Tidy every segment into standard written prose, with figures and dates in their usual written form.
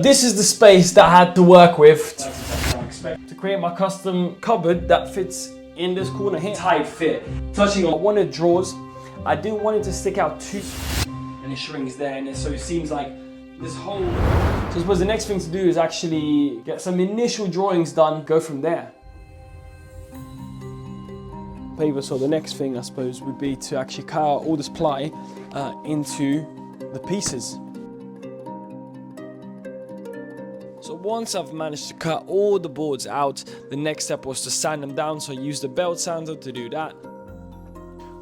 This is the space that I had to work with to create my custom cupboard that fits in this corner here. Tight fit. Touching on, I wanted drawers. I didn't want it to stick out too, and it shrinks there, and so it seems like this whole. So I suppose the next thing to do is actually get some initial drawings done. Go from there. Paper. So the next thing I suppose would be to actually cut out all this ply into the pieces. So once I've managed to cut all the boards out, the next step was to sand them down, so I used the belt sander to do that.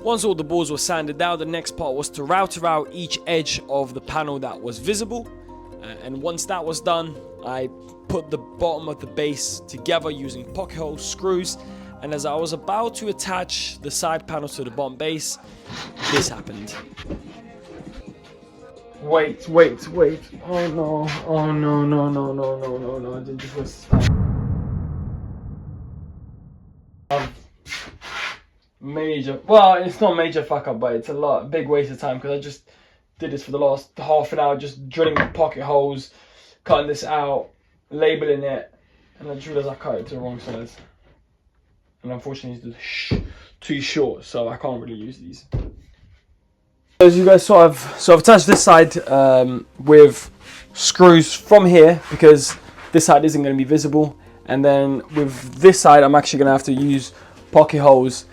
Once all the boards were sanded down, the next part was to router out each edge of the panel that was visible. And once that was done, I put the bottom of the base together using pocket hole screws. And as I was about to attach the side panel to the bottom base, this happened. Wait. Oh no. I did this. Major. Well, it's not major fuck up, but it's a big waste of time because I just did this for the last half an hour, just drilling the pocket holes, cutting this out, labeling it, and I just realized I cut it to the wrong size. And unfortunately, it's too short, so I can't really use these. As you guys saw, I've attached this side with screws from here because this side isn't going to be visible, and then with this side I'm actually going to have to use pocket holes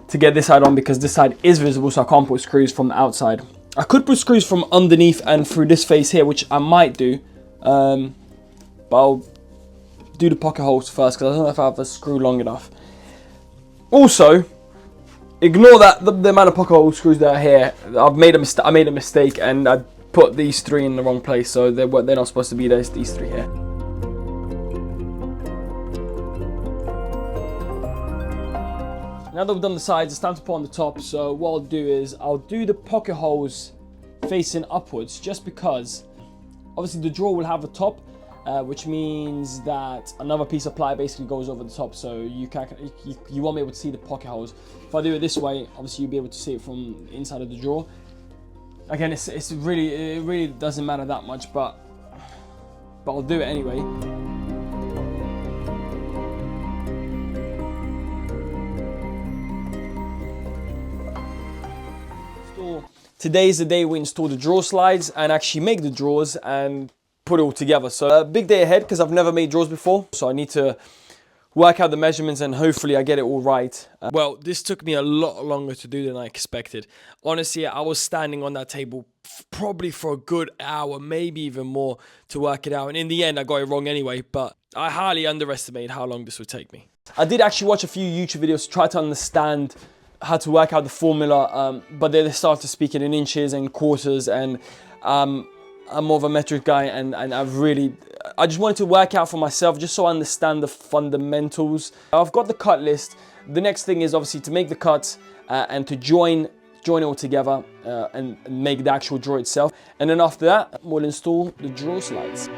to get this side on because this side is visible, so I can't put screws from the outside. I could put screws from underneath and through this face here, which I might do, but I'll do the pocket holes first because I don't know if I have a screw long enough. Also, ignore that the amount of pocket hole screws that are here. I made a mistake and I put these three in the wrong place, so they're not supposed to be there. It's these three here. Now that we've done the sides, it's time to put on the top. So what I'll do is I'll do the pocket holes facing upwards, just because obviously the drawer will have a top, which means that another piece of ply basically goes over the top, so you won't be able to see the pocket holes. If I do it this way, obviously you'll be able to see it from the inside of the drawer. Again, it really doesn't matter that much, but I'll do it anyway. Today is the day we install the drawer slides and actually make the drawers and put it all together. So a big day ahead because I've never made drawers before, so I need to work out the measurements and hopefully I get it all right. Well, this took me a lot longer to do than I expected. Honestly, I was standing on that table probably for a good hour, maybe even more, to work it out, and in the end I got it wrong anyway, but I highly underestimated how long this would take me. I did actually watch a few YouTube videos to try to understand how to work out the formula, but they start to speak it in inches and quarters, and I'm more of a metric guy, and I just wanted to work out for myself just so I understand the fundamentals. I've got the cut list. The next thing is obviously to make the cuts and to join it all together and make the actual drawer itself, and then after that we'll install the drawer slides.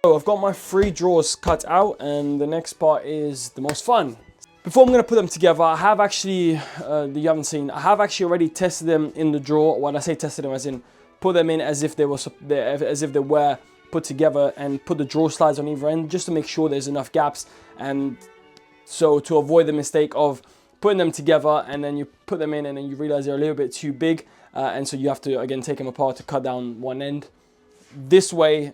So I've got my 3 drawers cut out, and the next part is the most fun. Before I'm going to put them together, I have actually, you haven't seen, I have actually already tested them in the drawer. When I say tested them, as in put them in as if they were put together, and put the drawer slides on either end just to make sure there's enough gaps, and so to avoid the mistake of putting them together and then you put them in and then you realize they're a little bit too big, and so you have to again take them apart to cut down one end. This way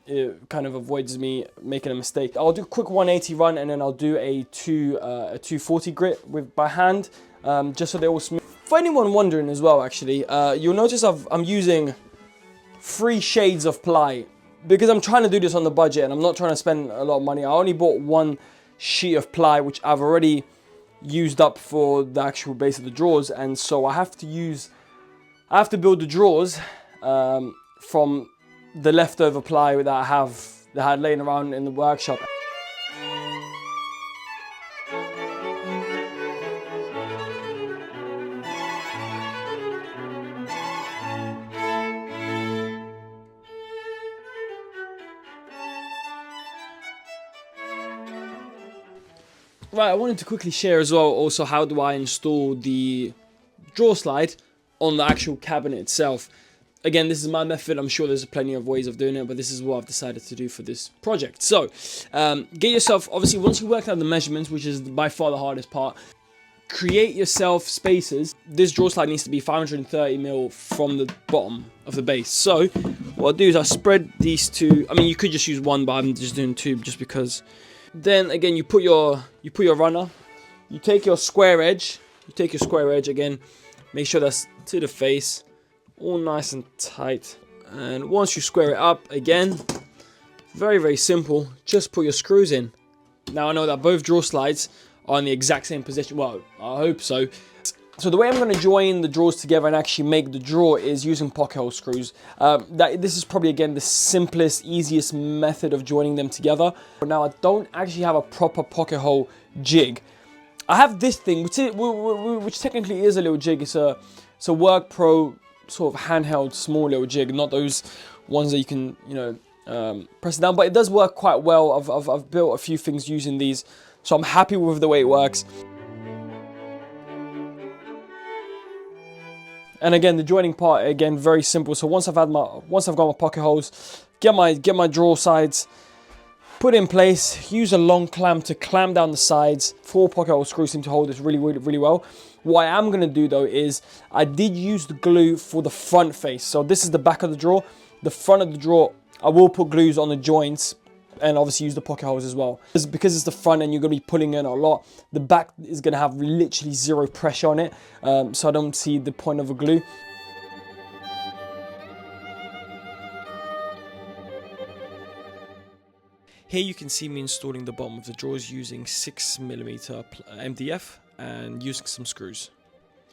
it kind of avoids me making a mistake. I'll do a quick 180 run and then I'll do a 240 grit by hand, just so they're all smooth. For anyone wondering as well, actually, you'll notice I'm using 3 shades of ply because I'm trying to do this on the budget and I'm not trying to spend a lot of money. I only bought 1 sheet of ply, which I've already used up for the actual base of the drawers, and so I have to build the drawers from the leftover ply that I had laying around in the workshop. Right, I wanted to quickly share as well also how do I install the drawer slide on the actual cabinet itself. Again, this is my method. I'm sure there's plenty of ways of doing it, but this is what I've decided to do for this project. So, get yourself, obviously, once you work out the measurements, which is by far the hardest part, create yourself spaces. This drawer slide needs to be 530mm from the bottom of the base. So, what I'll do is I'll spread these two. I mean, you could just use one, but I'm just doing two just because. Then, again, you put your runner. You take your square edge. Again, make sure that's to the face. All nice and tight, and once you square it up, again, very, very simple, just put your screws in. Now I know that both drawer slides are in the exact same position, well, I hope so. So the way I'm going to join the drawers together and actually make the drawer is using pocket hole screws. This is probably, again, the simplest, easiest method of joining them together. But now I don't actually have a proper pocket hole jig. I have this thing, which technically is a little jig. It's a Work Pro sort of handheld small little jig, not those ones that you can, press it down, but it does work quite well. I've built a few things using these, so I'm happy with the way it works. And again, the joining part, again, very simple. So once I've got my pocket holes, get my drawer sides put in place, use a long clamp to clamp down the sides. 4 pocket hole screws seem to hold this really well. What I am going to do though is I did use the glue for the front face. So this is the back of the drawer. The front of the drawer, I will put glues on the joints and obviously use the pocket holes as well. Because it's the front and you're going to be pulling in a lot, the back is going to have literally zero pressure on it. So I don't see the point of a glue. Here you can see me installing the bottom of the drawers using 6mm MDF and using some screws.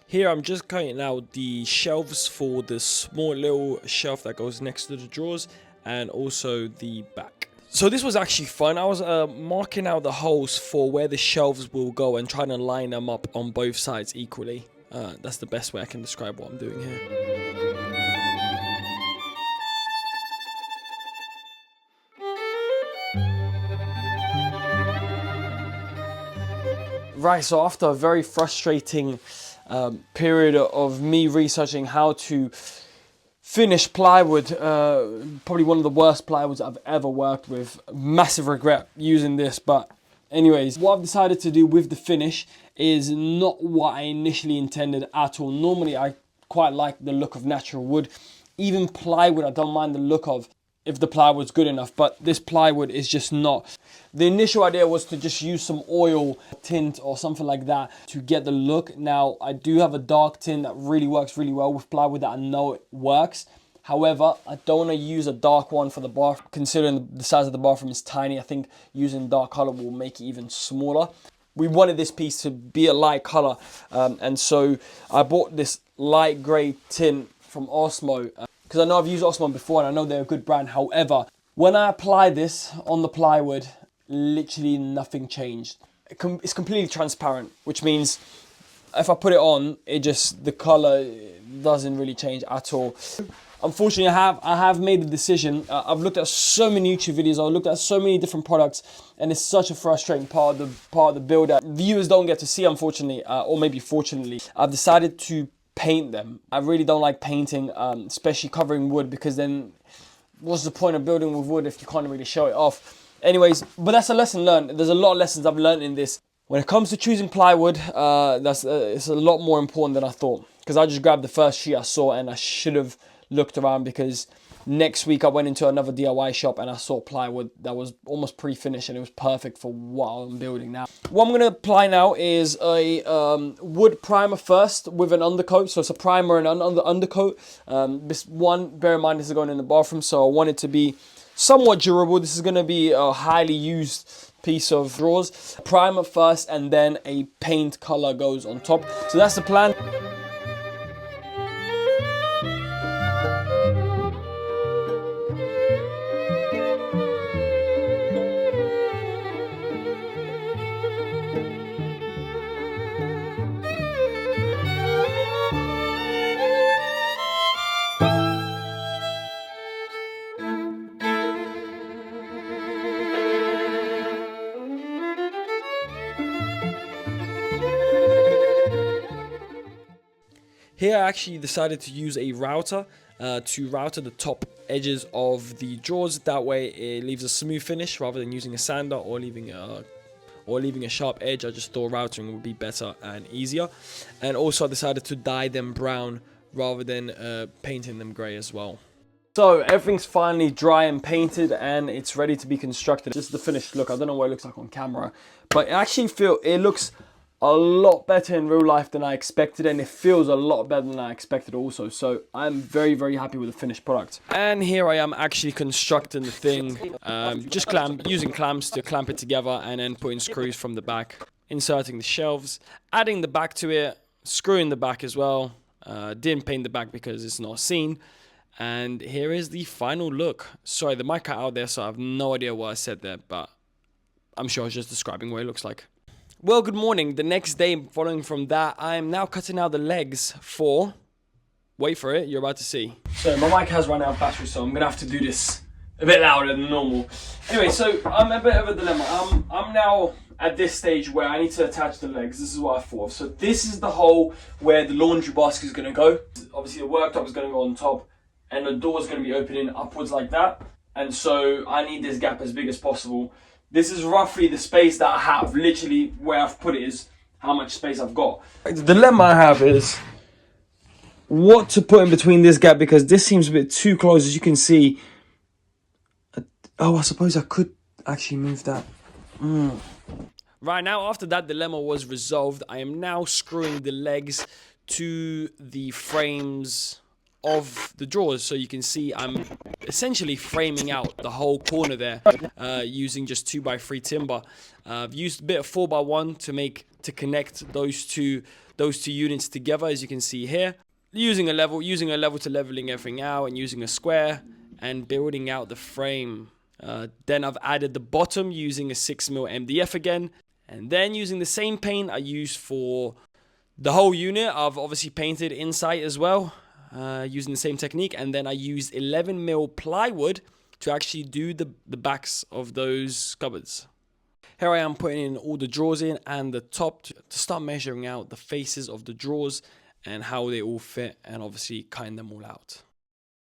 Here I'm just cutting out the shelves for the small little shelf that goes next to the drawers and also the back. So this was actually fun. I was marking out the holes for where the shelves will go and trying to line them up on both sides equally. That's the best way I can describe what I'm doing here. Right, so after a very frustrating period of me researching how to finish plywood, probably one of the worst plywoods I've ever worked with, massive regret using this, but anyways, what I've decided to do with the finish is not what I initially intended at all. Normally I quite like the look of natural wood. Even plywood I don't mind the look of if the plywood's good enough, but this plywood is just not. The initial idea was to just use some oil tint or something like that to get the look. Now, I do have a dark tint that really works really well with plywood that I know it works. However, I don't want to use a dark one for the bathroom. Considering the size of the bathroom is tiny, I think using dark color will make it even smaller. We wanted this piece to be a light color, and so I bought this light gray tint from Osmo. Because I know I've used Osmo before and I know they're a good brand. However, when I apply this on the plywood, literally nothing changed. It's completely transparent, which means if I put it on, the color doesn't really change at all. Unfortunately, I have made the decision. I've looked at so many YouTube videos. I've looked at so many different products, and it's such a frustrating part of the build that viewers don't get to see, unfortunately, or maybe fortunately. I've decided to paint them. I really don't like painting, especially covering wood, because then what's the point of building with wood if you can't really show it off? Anyways, but that's a lesson learned. There's a lot of lessons I've learned in this. When it comes to choosing plywood, it's a lot more important than I thought, because I just grabbed the first sheet I saw and I should have looked around, because next week I went into another DIY shop and I saw plywood that was almost pre-finished and it was perfect for what I'm building now. What I'm going to apply now is a wood primer first with an undercoat. So it's a primer and an undercoat. This one, bear in mind, this is going in the bathroom, so I want it to be somewhat durable. This is going to be a highly used piece of drawers. Primer first and then a paint color goes on top. So that's the plan. Here I actually decided to use a router to router the top edges of the drawers. That way it leaves a smooth finish rather than using a sander or leaving a sharp edge. I just thought routering would be better and easier. And also I decided to dye them brown rather than painting them grey as well. So everything's finally dry and painted and it's ready to be constructed. This is the finished look. I don't know what it looks like on camera, but I actually feel it looks a lot better in real life than I expected, and it feels a lot better than I expected also. So I'm very, very happy with the finished product. And here I am actually constructing the thing, using clamps to clamp it together, and then putting screws from the back, inserting the shelves, adding the back to it, screwing the back as well. Didn't paint the back because it's not seen. And here is the final look. Sorry, the mic cut out there, so I have no idea what I said there, but I'm sure I was just describing what it looks like. Well, good morning. The next day following from that, I am now cutting out the legs for... Wait for it, you're about to see. So my mic has run out of battery, so I'm going to have to do this a bit louder than normal. Anyway, so I'm a bit of a dilemma. I'm now at this stage where I need to attach the legs. This is what I thought of. So this is the hole where the laundry basket is going to go. Obviously, the worktop is going to go on top, and the door is going to be opening upwards like that. And so I need this gap as big as possible. This is roughly the space that I have. Literally where I've put it is how much space I've got. The dilemma I have is what to put in between this gap, because this seems a bit too close, as you can see. Oh, I suppose I could actually move that. Right now, after that dilemma was resolved, I am now screwing the legs to the frames of the drawers. So you can see I'm essentially framing out the whole corner there using just 2x3 timber. I've used a bit of 4x1 to connect those two units together, as you can see here. Using a level to leveling everything out, and using a square and building out the frame. Then I've added the bottom using a 6mm MDF again, and then using the same paint I used for the whole unit. I've obviously painted inside as well, using the same technique, and then I used 11mm plywood to actually do the backs of those cupboards. Here I am putting in all the drawers in and the top to start measuring out the faces of the drawers and how they all fit, and obviously cutting them all out.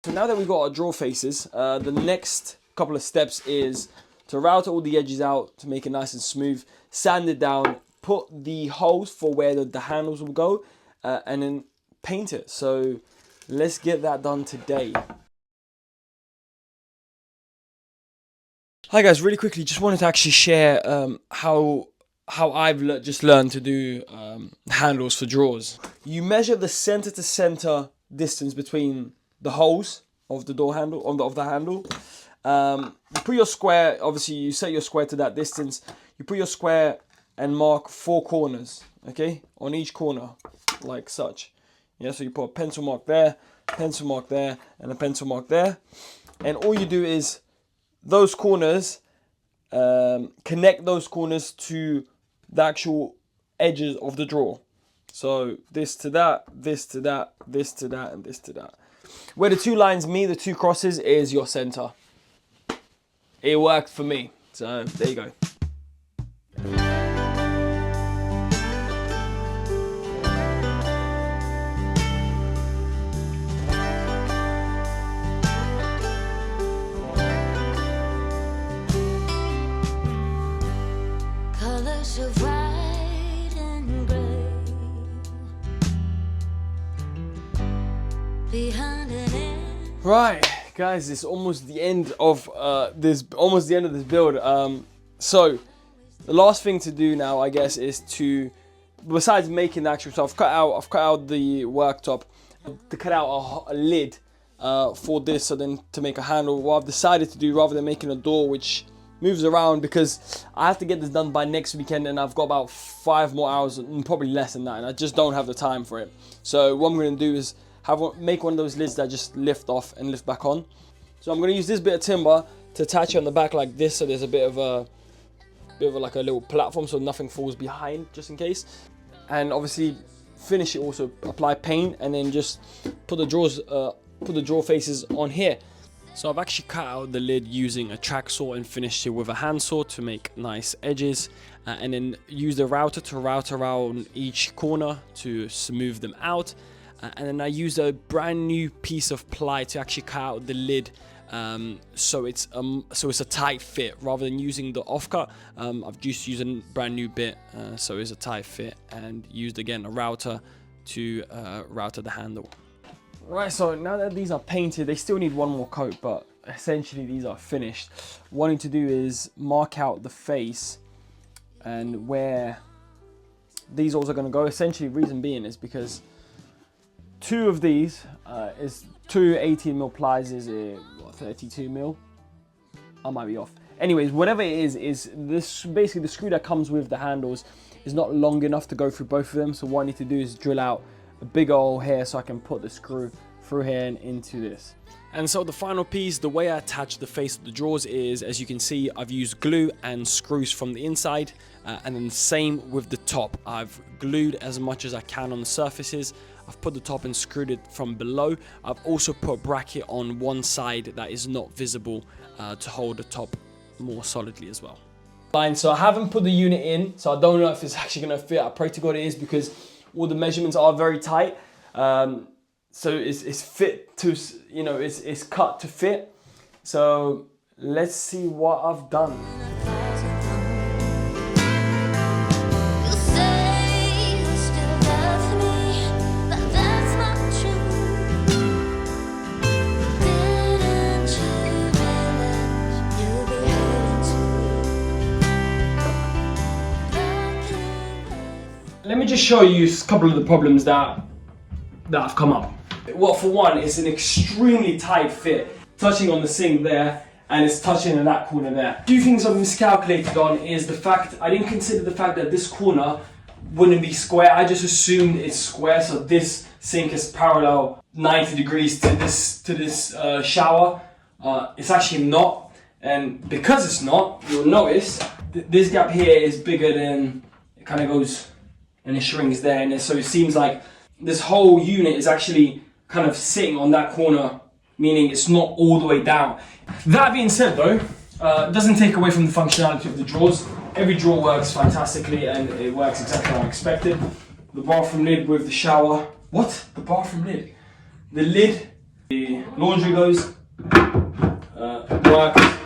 So now that we've got our drawer faces, the next couple of steps is to route all the edges out to make it nice and smooth, sand it down, put the holes for where the handles will go, and then paint it. So let's get that done today. Hi guys, really quickly, just wanted to actually share how I've just learned to do handles for drawers. You measure the center to center distance between the holes of the door handle, of the handle. You put your square, obviously you set your square to that distance. You put your square and mark 4 corners, okay, on each corner, like such. Yeah, so you put a pencil mark there, and a pencil mark there. And all you do is those corners, connect those corners to the actual edges of the drawer. So this to that, this to that, this to that, and this to that. Where the 2 lines meet, the 2 crosses, is your center. It worked for me, so there you go. Colors of white and gray behind an end. Right, guys, it's almost the end of this build. So the last thing to do now, I guess, is to, besides making the actual stuff, I've cut out the worktop to cut out a lid for this, so then to make a handle. What I've decided to do, rather than making a door which moves around, because I have to get this done by next weekend, and I've got about 5 more hours, and probably less than that, and I just don't have the time for it. So what I'm going to do is make one of those lids that just lift off and lift back on. So I'm going to use this bit of timber to attach it on the back like this, so there's a bit of like a little platform, so nothing falls behind, just in case. And obviously finish it, also apply paint, and then just put the drawer faces on here. So I've actually cut out the lid using a track saw and finished it with a handsaw to make nice edges, and then use the router to route around each corner to smooth them out. and then I used a brand new piece of ply to actually cut out the lid, so it's a tight fit rather than using the offcut. I've just used a brand new bit, so it's a tight fit, and used again a router to router the handle. Right, so now that these are painted, they still need one more coat, but essentially these are finished. What I need to do is mark out the face and where these holes are going to go. Essentially, reason being is because two of these is two 18mm plies is a 32mm. I might be off. Anyways, whatever it is this basically the screw that comes with the handles is not long enough to go through both of them. So what I need to do is drill out a big hole here so I can put the screw through here and into this. And so the final piece, the way I attach the face of the drawers is, as you can see, I've used glue and screws from the inside, and then same with the top. I've glued as much as I can on the surfaces. I've put the top and screwed it from below. I've also put a bracket on one side that is not visible to hold the top more solidly as well. Fine, so I haven't put the unit in, so I don't know if it's actually gonna fit. I pray to God it is, because all the measurements are very tight. So it's fit to, you know, it's cut to fit. So let's see what I've done. Let me just show you a couple of the problems that have come up. Well, for one, it's an extremely tight fit, touching on the sink there, and it's touching in that corner there. A few things I've miscalculated on is the fact, I didn't consider the fact that this corner wouldn't be square. I just assumed it's square, so this sink is parallel 90 degrees to this shower. It's actually not, and because it's not, you'll notice this gap here is bigger than, it kind of goes and it shrinks there, and so it seems like this whole unit is actually kind of sitting on that corner, meaning it's not all the way down. That being said though, it doesn't take away from the functionality of the drawers. Every drawer works fantastically and it works exactly how I expected. The bathroom lid with the shower. What? The bathroom lid? The lid, the laundry goes,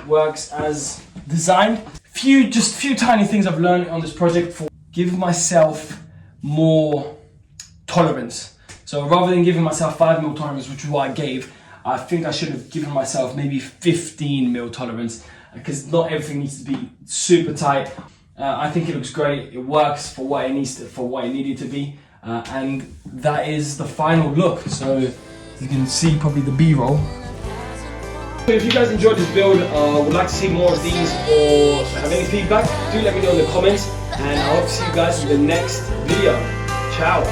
works as designed. Just few tiny things I've learned on this project for give myself more tolerance. So rather than giving myself 5mm tolerance, which is what I gave, I think I should have given myself maybe 15mm tolerance, because not everything needs to be super tight. I think it looks great. It works for what it needed to be, and that is the final look. So you can see probably the B-roll. So if you guys enjoyed this build, would like to see more of these, or have any feedback, do let me know in the comments, and I hope to see you guys in the next video. Ciao.